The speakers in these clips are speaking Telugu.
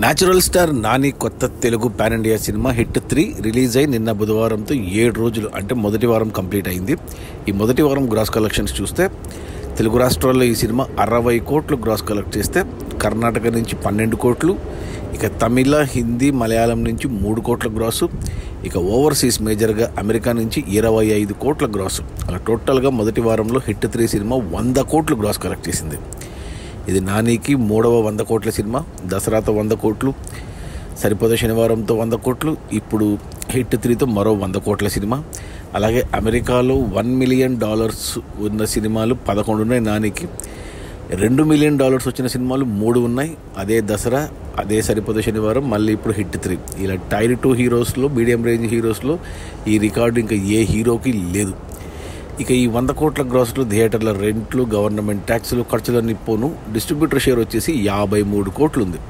న్యాచురల్ స్టార్ నాని కొత్త Telugu pan India cinema hit 3 release అయి నిన్న బుధవారంతో 7 రోజులు అంటే మొదటి వారం కంప్లీట్ అయింది. ఈ మొదటి వారం గ్రాస్ కలెక్షన్స్ చూస్తే తెలుగు రాష్ట్రాల్లో ఈ సినిమా 60 కోట్లు గ్రాస్ కలెక్ట్ చేస్తే కర్ణాటక నుంచి 12 కోట్లు, ఇక తమిళ, హిందీ, మలయాళం నుంచి 3 కోట్ల గ్రాసు, ఇక ఓవర్సీస్ మేజర్గా అమెరికా నుంచి 25 కోట్ల గ్రాసు. అలా టోటల్గా మొదటి వారంలో హిట్ 3 సినిమా 100 కోట్లు గ్రాస్ కలెక్ట్ చేసింది. ఇది నానికి 3వ 100 కోట్ల సినిమా. దసరాతో 100 కోట్లు, సరిపోతే శనివారంతో 100 కోట్లు, ఇప్పుడు హిట్ 3తో మరో 100 కోట్ల సినిమా. అలాగే అమెరికాలో $1 మిలియన్ ఉన్న సినిమాలు 11 ఉన్నాయి. నానికి $2 మిలియన్ వచ్చిన సినిమాలు 3 ఉన్నాయి. అదే దసరా, అదే సరిపోతే శనివారం, మళ్ళీ ఇప్పుడు హిట్ 3. ఇలా టైర్ 2 హీరోస్లో, మీడియం రేంజ్ హీరోస్లో ఈ రికార్డు ఇంకా ఏ హీరోకి లేదు. ఇక ఈ 100 కోట్ల గ్రాసులు థియేటర్ల రెంట్లు, గవర్నమెంట్ ట్యాక్సులు, ఖర్చులన్నీ పోను డిస్ట్రిబ్యూటర్ షేర్ వచ్చేసి 53 కోట్లు ఉంది.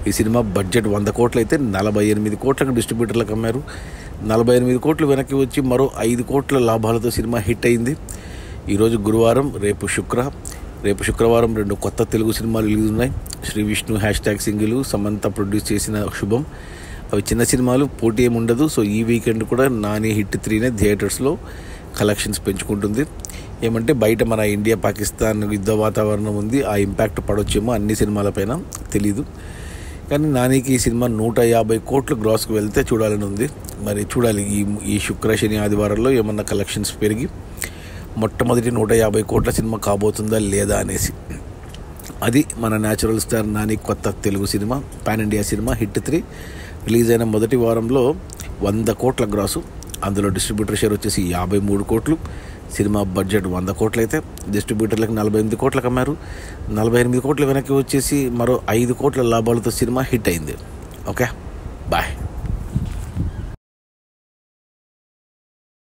ఈ సినిమా బడ్జెట్ 100 కోట్లు అయితే 48 కోట్లకు డిస్ట్రిబ్యూటర్లకు అమ్మారు. 48 కోట్లు వెనక్కి వచ్చి మరో 5 కోట్ల లాభాలతో సినిమా హిట్ అయింది. ఈరోజు గురువారం, రేపు శుక్రవారం 2 కొత్త తెలుగు సినిమాలు రిలీజ్ ఉన్నాయి. శ్రీ విష్ణు #సింగిల్, సమంత ప్రొడ్యూస్ చేసిన శుభం. అవి చిన్న సినిమాలు, పోటీ ఏమి ఉండదు. సో ఈ వీకెండ్ కూడా నాని హిట్ 3నే థియేటర్స్లో కలెక్షన్స్ పెంచుకుంటుంది. ఏమంటే బయట మన ఇండియా పాకిస్తాన్ యుద్ధ వాతావరణం ఉంది, ఆ ఇంపాక్ట్ పడొచ్చేమో అన్ని సినిమాలపైన, తెలీదు. కానీ నానికి ఈ సినిమా 150 కోట్లు గ్రాస్కి వెళ్తే చూడాలని ఉంది. మరి చూడాలి ఈ శుక్ర, శని, ఆదివారంలో ఏమన్నా కలెక్షన్స్ పెరిగి మొట్టమొదటి 150 కోట్ల సినిమా కాబోతుందా లేదా అనేసి. అది మన న్యాచురల్ స్టార్ నాని కొత్త Telugu cinema, pan India cinema hit 3 release అయిన మొదటి వారంలో 100 కోట్ల గ్రాసు. అందులో డిస్ట్రిబ్యూటర్ షేర్ వచ్చేసి 53 కోట్లు. సినిమా బడ్జెట్ 100 కోట్లు అయితే డిస్ట్రిబ్యూటర్లకు 48 కోట్లకు అమ్మారు. 48 కోట్లు వెనక్కి వచ్చేసి మరో 5 కోట్ల లాభాలతో సినిమా హిట్ అయింది. Okay, bye.